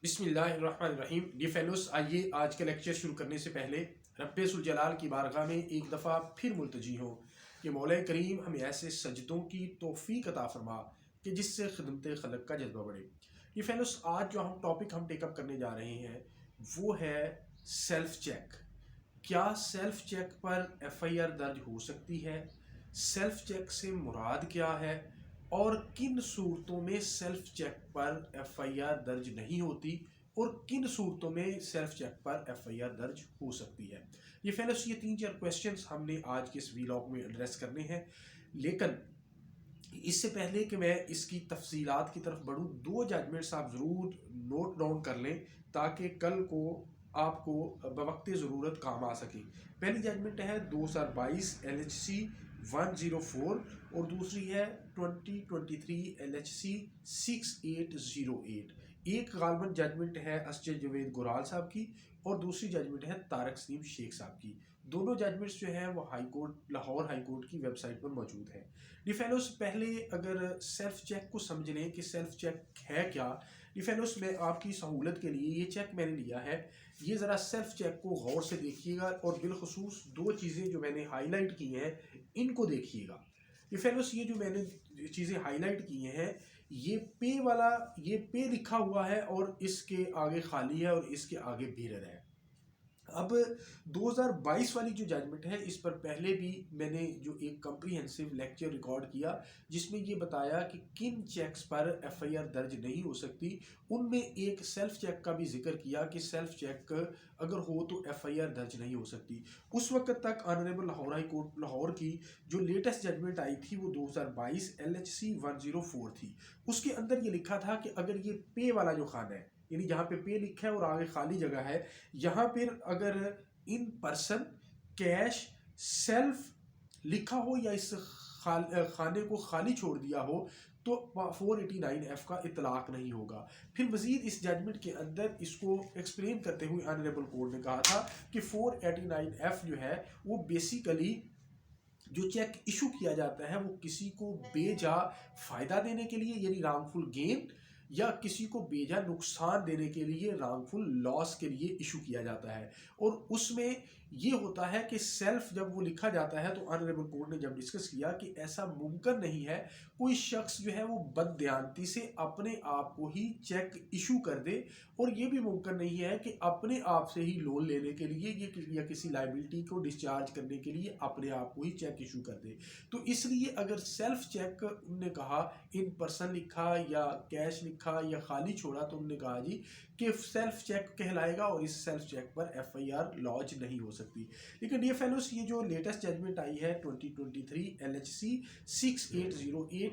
बिस्मिल्लाहिर्रहमानिर्रहीम। D fellows, आइए आज का लेक्चर शुरू करने से पहले रब्बे सुल जलाल की बारगाह में एक दफ़ा फिर मुल्तजी हों कि मौला करीम हमें ऐसे सजदों की तौफीक अता फरमा कि जिससे खिदमत खलक का जज्बा बढ़े। डी फेलोस, आज जो टॉपिक हम टेकअप करने जा रहे हैं वो है सेल्फ चेक। क्या सेल्फ चेक पर एफआईआर दर्ज हो सकती है? सेल्फ चेक से मुराद क्या है और किन सूरतों में सेल्फ चेक पर एफआईआर दर्ज नहीं होती और किन सूरतों में सेल्फ चेक पर एफआईआर दर्ज हो सकती है? ये फेलोस, ये 3-4 क्वेश्चंस हमने आज के इस वीलॉग में एड्रेस करने हैं। लेकिन इससे पहले कि मैं इसकी तफसीलात की तरफ बढ़ूँ, 2 जजमेंट्स आप ज़रूर नोट डाउन कर लें ताकि कल को आपको बवक्त ज़रूरत काम आ सके। पहली जजमेंट है 2022 LHC 104 और दूसरी है 2023 LHC 6808। एक गालबन जजमेंट है असजद जवेद गुराल साहब की और दूसरी जजमेंट है तारक सलीम शेख साहब की। दोनों जजमेंट्स जो हैं वो high court, Lahore high court की वेबसाइट पर मौजूद है। डिफेलोस, पहले अगर सेल्फ चेक को समझ लें कि सेल्फ चेक है क्या। डिफेलोस, मैं आपकी सहूलत के लिए ये चेक मैंने लिया है, ये ज़रा सेल्फ चेक को गौर से देखिएगा और बिलखसूस 2 चीज़ें जो मैंने हाईलाइट की हैं इनको देखिएगा। डिफेलोस, ये जो मैंने चीज़ें हाईलाइट की हैं, ये पे वाला, ये पे लिखा हुआ है और इसके आगे खाली है और इसके आगे भीरर है। अब 2022 वाली जो जजमेंट है इस पर पहले भी मैंने जो एक कम्प्रीहेंसिव लेक्चर रिकॉर्ड किया जिसमें ये बताया कि किन चेक्स पर एफआईआर दर्ज नहीं हो सकती। उनमें एक सेल्फ चेक का भी जिक्र किया कि सेल्फ चेक अगर हो तो एफआईआर दर्ज नहीं हो सकती। उस वक्त तक honourable Lahore high court Lahore की जो लेटेस्ट जजमेंट आई थी वो 2022 LHC 104 थी। उसके अंदर ये लिखा था कि अगर ये पे वाला जो खाना है, यानी जहाँ पे लिखा है और आगे खाली जगह है, यहाँ पर अगर इन पर्सन, कैश, सेल्फ लिखा हो या इस खाने को खाली छोड़ दिया हो तो 489F का इतलाक नहीं होगा। फिर मजीद इस जजमेंट के अंदर इसको एक्सप्लेन करते हुए ऑनरेबल कोर्ट ने कहा था कि 489F जो है वो बेसिकली जो चेक इशू किया जाता है वो किसी को बेजा फायदा देने के लिए यानी रांगफुल गेन या किसी को बेजा नुकसान देने के लिए रांगफुल लॉस के लिए इशू किया जाता है। और उसमें ये होता है कि सेल्फ जब वो लिखा जाता है तो ऑनरेबल कोर्ट ने जब डिस्कस किया कि ऐसा मुमकिन नहीं है कोई शख्स जो है वो बददियानती से अपने आप को ही चेक इशू कर दे और ये भी मुमकिन नहीं है कि अपने आप से ही लोन लेने के लिए या किसी लाइबिलिटी को डिस्चार्ज करने के लिए अपने आप को ही चेक इशू कर दे। तो इसलिए अगर सेल्फ चेक उन्होंने कहा इन पर्सन लिखा या कैश लिखा या खाली छोड़ा तो उन्होंने कहा जी कि सेल्फ चेक कहलाएगा और इस सेल्फ चेक पर एफआईआर लॉन्च नहीं हो सकती। लेकिन ये फेलोस, ये जो लेटेस्ट जजमेंट आई है 2023 LHC 6808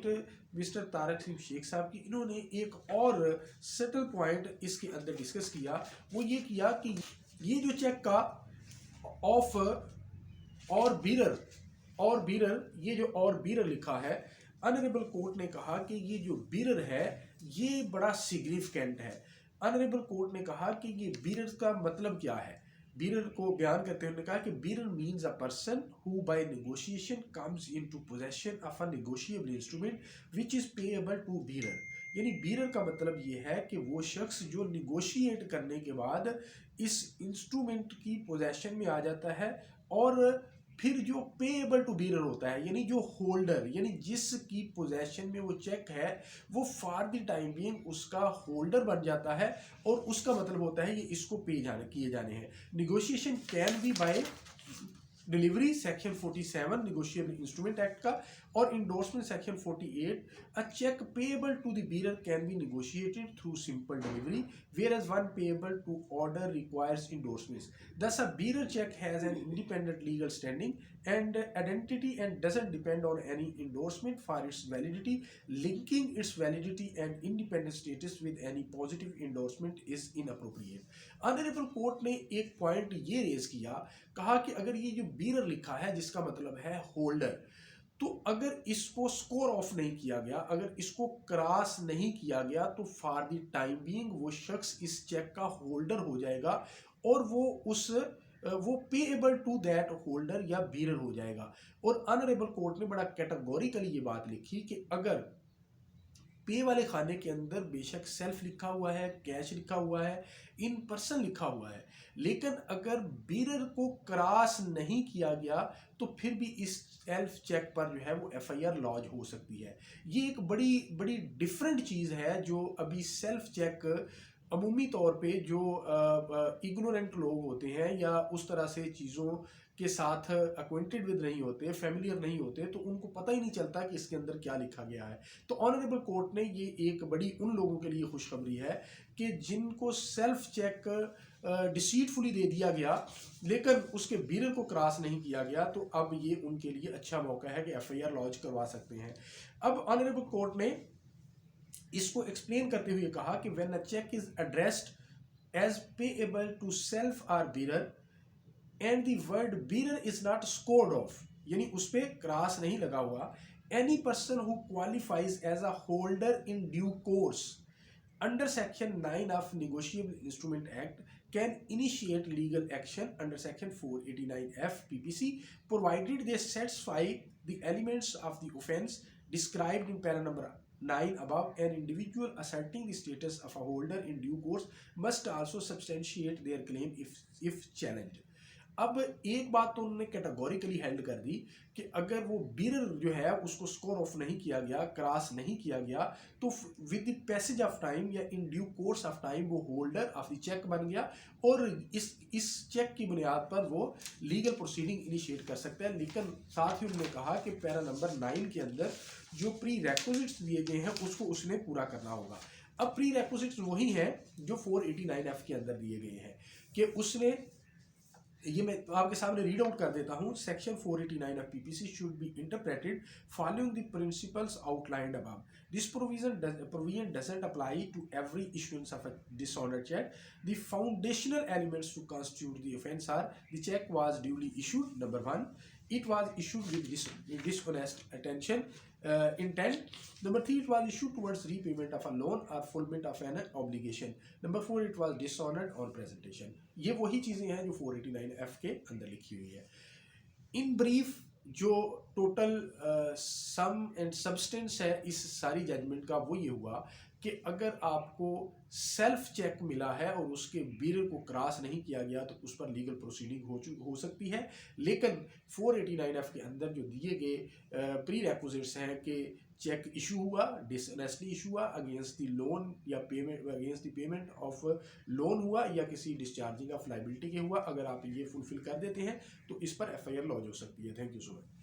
मिस्टर तारक सिंह शेख साहब की, इन्होंने एक और सेटल पॉइंट इसके अंदर डिस्कस किया। वो ये किया कि ये जो चेक का ऑफ और बीरर ये जो और बीरर लिखा है, ऑनरेबल कोर्ट ने कहा कि ये जो बीरर है ये बड़ा सिग्निफिकेंट है। ऑनरेबल कोर्ट ने कहा कि ये बीरर का मतलब क्या है। बीरर को बयान करते हुए कहा कि bearer means a person who by negotiation comes into possession of a negotiable instrument which is payable to bearer. यानी बीरर का मतलब ये है कि वो शख्स जो निगोशिएट करने के बाद इस इंस्ट्रूमेंट की पोजेशन में आ जाता है और फिर जो पेएबल टू बीरर होता है यानी जो होल्डर यानी जिसकी पोजेशन में वो चेक है वो फॉर द टाइम बीइंग उसका होल्डर बन जाता है और उसका मतलब होता है ये इसको पे जाने किए जाने हैं। Negotiation can be by delivery section 47 negotiable instrument act का और endorsement section 48 a cheque payable to the bearer can be negotiated through simple delivery whereas one payable to order requires endorsements. Thus a bearer check has an independent legal standing and identity and doesn't depend on any endorsement for its validity. Linking its validity and independent status with any positive endorsement is inappropriate. Honourable court ने एक point ये raise किया, कहा कि अगर ये जो bearer लिखा है जिसका मतलब है होल्डर, तो अगर इसको स्कोर ऑफ नहीं किया गया, अगर इसको क्रॉस नहीं किया गया तो फॉर द टाइम बीइंग वो शख्स इस चेक का होल्डर हो जाएगा और वो पेएबल टू दैट होल्डर या बीरर हो जाएगा। और ऑनरेबल कोर्ट ने बड़ा कैटेगोरिकली ये बात लिखी कि अगर पे वाले खाने के अंदर बेशक सेल्फ लिखा हुआ है, कैश लिखा हुआ है, इन पर्सन लिखा हुआ है, लेकिन अगर बीरर को क्रॉस नहीं किया गया तो फिर भी इस सेल्फ चेक पर जो है वो एफआईआर लॉन्च हो सकती है। ये एक बड़ी बड़ी डिफरेंट चीज़ है जो अभी सेल्फ चेक अमूमी तौर पे जो इग्नोरेंट लोग होते हैं या उस तरह से चीज़ों के साथ अक्वेंटेड विद नहीं होते, फेमिलियर नहीं होते, तो उनको पता ही नहीं चलता कि इसके अंदर क्या लिखा गया है। तो ऑनरेबल कोर्ट ने ये एक बड़ी उन लोगों के लिए खुशखबरी है कि जिनको सेल्फ चेक डिसीटफुली दे दिया गया लेकिन उसके बीरर को क्रॉस नहीं किया गया, तो अब ये उनके लिए अच्छा मौका है कि एफआईआर लॉन्च करवा सकते हैं। अब ऑनरेबल कोर्ट ने इसको एक्सप्लेन करते हुए कहा कि when a cheque is addressed as payable to self or bearer and the word bearer is not scored off, यानी उस पर क्रॉस नहीं लगा हुआ, any person who qualifies as a holder in due course under section 9 of negotiable instrument act can initiate legal action under section 489F PPC provided they satisfy the elements of the offense described in para number 9 above. An individual asserting the status of a holder in due course must also substantiate their claim if challenged. अब एक बात तो उन्होंने categorically held कर दी कि अगर वो bearer जो है उसको स्कोर ऑफ नहीं किया गया, क्रॉस नहीं किया गया, तो with the passage of time या in due course of time वो होल्डर ऑफ द चेक बन गया और इस चेक की बुनियाद पर वो लीगल प्रोसीडिंग इनिशिएट कर सकता है। लेकिन साथ ही उन्होंने कहा कि पैरा नंबर 9 के अंदर जो प्री रेक्विजिट्स दिए गए हैं उसको उसने पूरा करना होगा। अब प्री रेक्विजिट्स वही हैं जो 489F के अंदर दिए गए हैं कि उसने, ये मैं आपके सामने रीड आउट कर देता हूँ। Section 489 of PPC should be interpreted following the principles outlined above. This provision doesn't apply to every issuance of a dishonored check. The foundational elements to constitute the offence are: the check was duly issued, number 1; it was issued with dishonest intent, number 3; it was issued towards repayment of a loan or fulfillment of an obligation, number 4; it was dishonored on presentation। ये वही चीज़ें हैं जो 489F के अंदर लिखी हुई है। इन ब्रीफ जो टोटल सम एंड सब्सटेंस है इस सारी जजमेंट का वो ये हुआ कि अगर आपको सेल्फ चेक मिला है और उसके बीरर को क्रॉस नहीं किया गया तो उस पर लीगल प्रोसीडिंग हो सकती है। लेकिन 489F के अंदर जो दिए गए प्री रेक्विजिट्स हैं कि चेक इशू हुआ, डिसऑनेस्टली इशू हुआ, अगेंस्ट द लोन या payment, against the payment of loan हुआ या किसी डिस्चार्जिंग ऑफ लाइबिलिटी के हुआ, अगर आप ये फुलफिल कर देते हैं तो इस पर एफआईआर लॉन्च हो सकती है। Thank you so much.